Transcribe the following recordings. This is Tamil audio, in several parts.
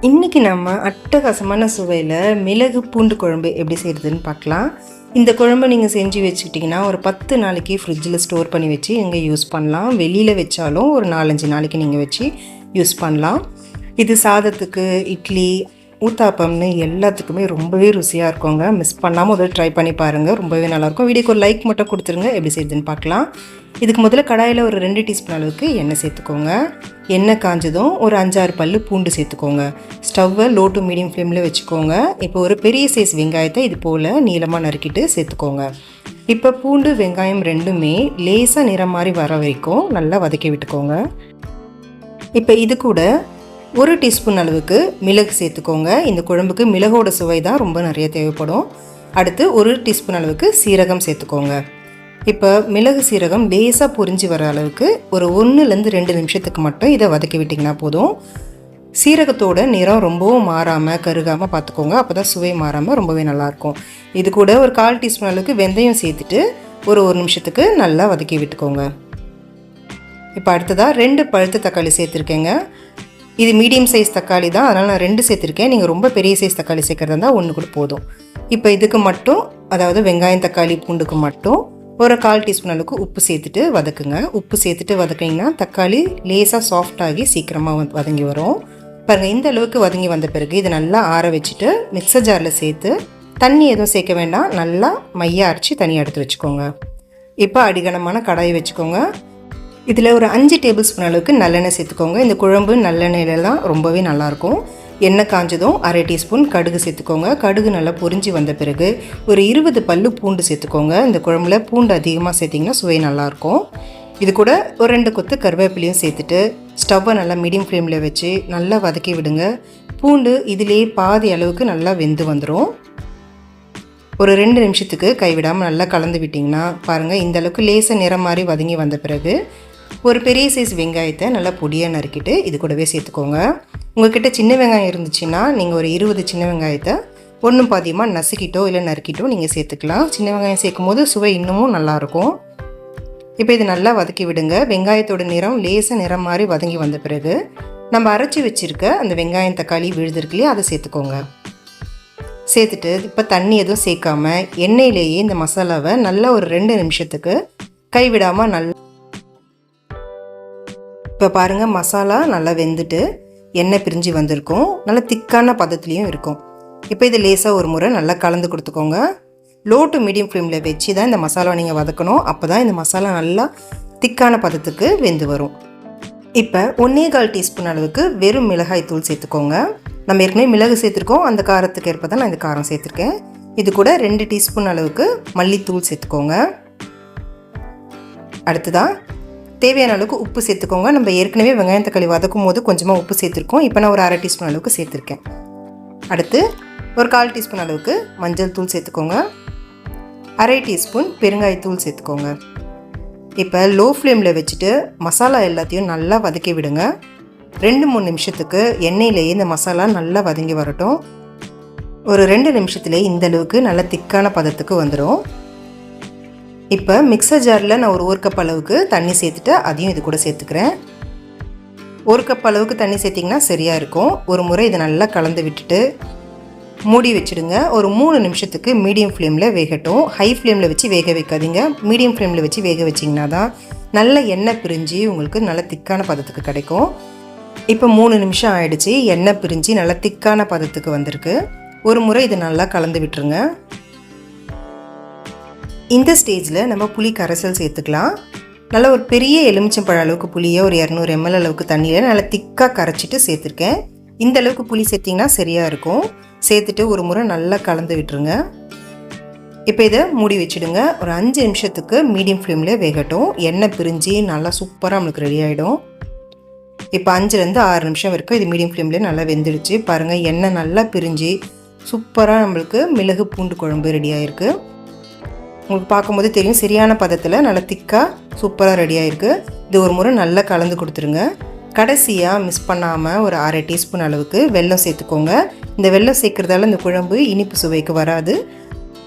இன்றைக்கி நம்ம அட்டகாசமான சுவையில் மிளகு பூண்டு குழம்பு எப்படி செய்கிறதுன்னு பார்க்கலாம். இந்த குழம்பு நீங்கள் செஞ்சு வச்சுக்கிட்டிங்கன்னா ஒரு 10 நாளைக்கு ஃப்ரிட்ஜில் ஸ்டோர் பண்ணி வச்சு நீங்கள் யூஸ் பண்ணலாம். வெளியில் வச்சாலும் ஒரு 4-5 நாளைக்கு நீங்கள் வச்சு யூஸ் பண்ணலாம். இது சாதத்துக்கு, இட்லி, ஊத்தாப்பம்னு எல்லாத்துக்குமே ரொம்பவே ருசியாக இருக்குங்க. மிஸ் பண்ணாமல் முதல்ல ட்ரை பண்ணி பாருங்கள், ரொம்பவே நல்லாயிருக்கும். வீடியோக்கு ஒரு லைக் மட்டும் கொடுத்துருங்க. எப்படி செய்யுதுன்னு பார்க்கலாம். இதுக்கு முதல்ல கடாயில் ஒரு 2 டீஸ்பூன் அளவுக்கு எண்ணெய் சேர்த்துக்கோங்க. எண்ணெய் காஞ்சதும் ஒரு 5-6 பல்லு பூண்டு சேர்த்துக்கோங்க. ஸ்டவ்வை லோ டு மீடியம் ஃப்ளேமில் வச்சுக்கோங்க. இப்போ ஒரு பெரிய சைஸ் வெங்காயத்தை இது போல் நீளமாக நறுக்கிட்டு சேர்த்துக்கோங்க. இப்போ பூண்டு வெங்காயம் ரெண்டுமே லேசாக நிறம் மாதிரி வர வரைக்கும் நல்லா வதக்கி விட்டுக்கோங்க. இப்போ இது கூட 1 டீஸ்பூன் அளவுக்கு மிளகு சேர்த்துக்கோங்க. இந்த குழம்புக்கு மிளகோட சுவை தான் ரொம்ப நிறைய தேவைப்படும். அடுத்து 1 டீஸ்பூன் அளவுக்கு சீரகம் சேர்த்துக்கோங்க. இப்போ மிளகு சீரகம் லேசாக பொரிஞ்சு வர அளவுக்கு ஒரு 1-2 நிமிஷத்துக்கு மட்டும் இதை வதக்கி விட்டிங்கன்னா போதும். சீரகத்தோட நிறம் ரொம்பவும் மாறாமல் கருகாமல் பார்த்துக்கோங்க. அப்போ தான் சுவை மாறாமல் ரொம்பவே நல்லாயிருக்கும். இது கூட ஒரு 1/4 டீஸ்பூன் அளவுக்கு வெந்தயம் சேர்த்துட்டு ஒரு நிமிஷத்துக்கு நல்லா வதக்கி விட்டுக்கோங்க. இப்போ அடுத்ததாக 2 பழுத்த தக்காளி சேர்த்துருக்கேங்க. இது மீடியம் சைஸ் தக்காளி தான், அதனால் நான் 2 சேர்த்துருக்கேன். நீங்கள் ரொம்ப பெரிய சைஸ் தக்காளி சேர்க்குறதா இருந்தால் 1 கூட போதும். இப்போ இதுக்கு மட்டும், அதாவது வெங்காயம் தக்காளி பூண்டுக்கு மட்டும் ஒரு 1/4 டீஸ்பூன் அளவுக்கு உப்பு சேர்த்துட்டு வதக்குங்க. உப்பு சேர்த்துட்டு வதக்கிங்கன்னா தக்காளி லேசாக சாஃப்டாகி சீக்கிரமாக வதங்கி வரும். பாருங்கள், இந்த அளவுக்கு வதங்கி வந்த பிறகு இதை நல்லா ஆற வச்சுட்டு மிக்சர் ஜாரில் சேர்த்து தண்ணி எதுவும் சேர்க்க வேண்டாம், நல்லா மைய அரைச்சி தனியாக எடுத்து வச்சுக்கோங்க. இப்போ அடிகனமான கடாயை வச்சுக்கோங்க. இதில் ஒரு 5 டேபிள் ஸ்பூன் அளவுக்கு நல்லெண்ணெய் சேர்த்துக்கோங்க. இந்த குழம்பு நல்லெண்ணெயிலலாம் ரொம்பவே நல்லாயிருக்கும். எண்ணெய் காஞ்சதும் 1/2 டீஸ்பூன் கடுகு சேர்த்துக்கோங்க. கடுகு நல்லா பொரிஞ்சு வந்த பிறகு ஒரு 20 பல்லு பூண்டு சேர்த்துக்கோங்க. இந்த குழம்புல பூண்டு அதிகமாக சேர்த்திங்கன்னா சுவை நல்லாயிருக்கும். இது கூட ஒரு 2 கொத்து கருவேப்பிலையும் சேர்த்துட்டு ஸ்டவ்வை நல்லா மீடியம் ஃப்ளேமில் வச்சு நல்லா வதக்கி விடுங்க. பூண்டு இதிலேயே பாதி அளவுக்கு நல்லா வெந்து வந்துடும். ஒரு 2 நிமிஷத்துக்கு கைவிடாமல் நல்லா கலந்து விட்டிங்கன்னா பாருங்கள், இந்த அளவுக்கு லேசாக நிறம் மாதிரி வதங்கி வந்த பிறகு ஒரு பெரிய சைஸ் வெங்காயத்தை நல்லா பொடியாக நறுக்கிட்டு இது கூடவே சேர்த்துக்கோங்க. உங்கள்கிட்ட சின்ன வெங்காயம் இருந்துச்சுன்னா நீங்கள் ஒரு 20 சின்ன வெங்காயத்தை ஒன்றும் பாதியமாக நசுக்கிட்டோ இல்லை நறுக்கிட்டோ நீங்கள் சேர்த்துக்கலாம். சின்ன வெங்காயம் சேர்க்கும் போது சுவை இன்னமும் நல்லாயிருக்கும். இப்போ இது நல்லா வதக்கி விடுங்க. வெங்காயத்தோட நிறம் லேசாக நிறம் மாதிரி வதங்கி வந்த பிறகு நம்ம அரைச்சி வச்சுருக்க அந்த வெங்காயம் தக்காளி விழுதுருக்கு இல்லையா, அதை சேர்த்துக்கோங்க. சேர்த்துட்டு இப்போ தண்ணி எதுவும் சேர்க்காம எண்ணெயிலேயே இந்த மசாலாவை நல்லா ஒரு 2 நிமிஷத்துக்கு கைவிடாமல் நல்லா, இப்போ பாருங்கள் மசாலா நல்லா வெந்துட்டு எண்ணெய் பிரிஞ்சு வந்திருக்கும். நல்லா திக்கான பதத்துலேயும் இருக்கும். இப்போ இது லேசாக ஒரு முறை நல்லா கலந்து கொடுத்துக்கோங்க. லோ டு மீடியம் ஃப்ளேமில் வச்சு தான் இந்த மசாலாவை நீங்கள் வதக்கணும். அப்போ தான் இந்த மசாலா நல்லா திக்கான பதத்துக்கு வெந்து வரும். இப்போ 1/4 டீஸ்பூன் அளவுக்கு வெறும் மிளகாய் தூள் சேர்த்துக்கோங்க. நம்ம ஏற்கனவே மிளகு சேர்த்துருக்கோம், அந்த காரத்துக்கு ஏற்ப தான் நான் இந்த காரம் சேர்த்துருக்கேன். இது கூட 2 டீஸ்பூன் அளவுக்கு மல்லித்தூள் சேர்த்துக்கோங்க. அடுத்ததாக தேவையான அளவுக்கு உப்பு சேர்த்துக்கோங்க. நம்ம ஏற்கனவே வெங்காயம் தக்காளி வதக்கும் போது கொஞ்சமாக உப்பு சேர்த்துருக்கோம். இப்போ நான் ஒரு 1/2 டீஸ்பூன் அளவுக்கு சேர்த்துருக்கேன். அடுத்து ஒரு 1/4 டீஸ்பூன் அளவுக்கு மஞ்சள் தூள் சேர்த்துக்கோங்க. 1/2 டீஸ்பூன் பெருங்காயத்தூள் சேர்த்துக்கோங்க. இப்போ லோ ஃப்ளேமில் வச்சுட்டு மசாலா எல்லாத்தையும் நல்லா வதக்கி விடுங்க. 2-3 நிமிஷத்துக்கு எண்ணெயிலேயே இந்த மசாலா நல்லா வதங்கி வரட்டும். ஒரு 2 நிமிஷத்துலேயே இந்த அளவுக்கு நல்லா திக்கான பதத்துக்கு வந்துடும். இப்போ மிக்சர் ஜாரில் நான் ஒரு 1 கப் அளவுக்கு தண்ணி சேர்த்துட்டு அதையும் இது கூட சேர்த்துக்கிறேன். 1 கப் அளவுக்கு தண்ணி சேர்த்திங்கன்னா சரியாக இருக்கும். ஒரு முறை இதை நல்லா கலந்து விட்டுட்டு மூடி வச்சுடுங்க. ஒரு 3 நிமிஷத்துக்கு மீடியம் ஃப்ளேமில் வேகட்டும். ஹை ஃப்ளேமில் வச்சு வேக வைக்காதீங்க. மீடியம் ஃப்ளேமில் வச்சு வேக வச்சிங்கன்னா தான் நல்ல எண்ணெய் பிரிஞ்சு உங்களுக்கு நல்ல திக்கான பதத்துக்கு கிடைக்கும். இப்போ 3 நிமிஷம் ஆயிடுச்சு. எண்ணெய் பிரிஞ்சு நல்லா திக்கான பதத்துக்கு வந்திருக்கு. ஒரு முறை இதை நல்லா கலந்து விட்டுருங்க. இந்த ஸ்டேஜில் நம்ம புளி கரைசல் சேர்த்துக்கலாம். நல்லா ஒரு பெரிய எலுமிச்சம்பழ அளவுக்கு புளியை ஒரு 200 ml அளவுக்கு தண்ணியில் நல்லா திக்காக கரைச்சிட்டு சேர்த்துருக்கேன். இந்த அளவுக்கு புளி சேர்த்திங்கன்னா சரியாக இருக்கும். சேர்த்துட்டு ஒரு முறை நல்லா கலந்து விட்டுருங்க. இப்போ இதை மூடி வச்சுடுங்க. ஒரு 5 நிமிஷத்துக்கு மீடியம் ஃப்ளேமில் வேகட்டும். எண்ணெய் பிரிஞ்சு நல்லா சூப்பராக நம்மளுக்கு ரெடி ஆகிடும். இப்போ 5-6 நிமிஷம் வரைக்கும் இது மீடியம் ஃப்ளேமில் நல்லா வெந்துடுச்சு. பாருங்கள், எண்ணெய் நல்லா பிரிஞ்சு சூப்பராக நம்மளுக்கு மிளகு பூண்டு குழம்பு ரெடி ஆகிருக்கு. உங்களுக்கு பார்க்கும்போது தெரியும், சரியான பதத்தில் நல்லா திக்காக சூப்பராக ரெடி ஆகிருக்கு. இது ஒரு முறை நல்லா கலந்து கொடுத்துருங்க. கடைசியாக மிஸ் பண்ணாமல் ஒரு 1/2 டீஸ்பூன் அளவுக்கு வெல்லம் சேர்த்துக்கோங்க. இந்த வெல்லம் சேர்க்குறதால இந்த குழம்பு இனிப்பு சுவைக்கு வராது.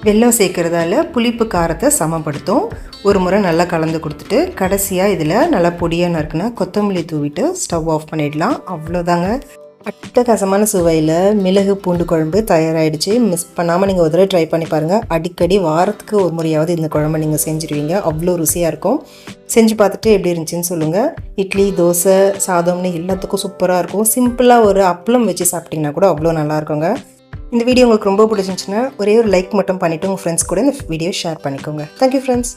வெல்லம் சேர்க்குறதால புளிப்பு காரத்தை சமப்படுத்தும். ஒரு முறை நல்லா கலந்து கொடுத்துட்டு கடைசியாக இதில் நல்லா பொடியாக நறுக்குனா கொத்தமல்லி தூவிட்டு ஸ்டவ் ஆஃப் பண்ணிடலாம். அவ்வளோதாங்க. அட்டகாசமான சுவையில் மிளகு பூண்டு குழம்பு தயாராகிடுச்சு. மிஸ் பண்ணாமல் நீங்கள் ஒரு தடவை ட்ரை பண்ணி பாருங்கள். அடிக்கடி வாரத்துக்கு ஒரு முறையாவது இந்த குழம்பை நீங்கள் செஞ்சுருவீங்க. அவ்வளோ ருசியாக இருக்கும். செஞ்சு பார்த்துட்டு எப்படி இருந்துச்சுன்னு சொல்லுங்கள். இட்லி, தோசை, சாதம்னு எல்லாத்துக்கும் சூப்பராக இருக்கும். சிம்பிளாக ஒரு அப்பளம் வச்சு சாப்பிட்டிங்கன்னா கூட அவ்வளோ நல்லாயிருக்குங்க. இந்த வீடியோ உங்களுக்கு ரொம்ப பிடிச்சிருந்துச்சுன்னா ஒரே ஒரு லைக் மட்டும் பண்ணிவிட்டு உங்கள் ஃப்ரெண்ட்ஸ் கூட இந்த வீடியோ ஷேர் பண்ணிக்கோங்க. Thank you friends.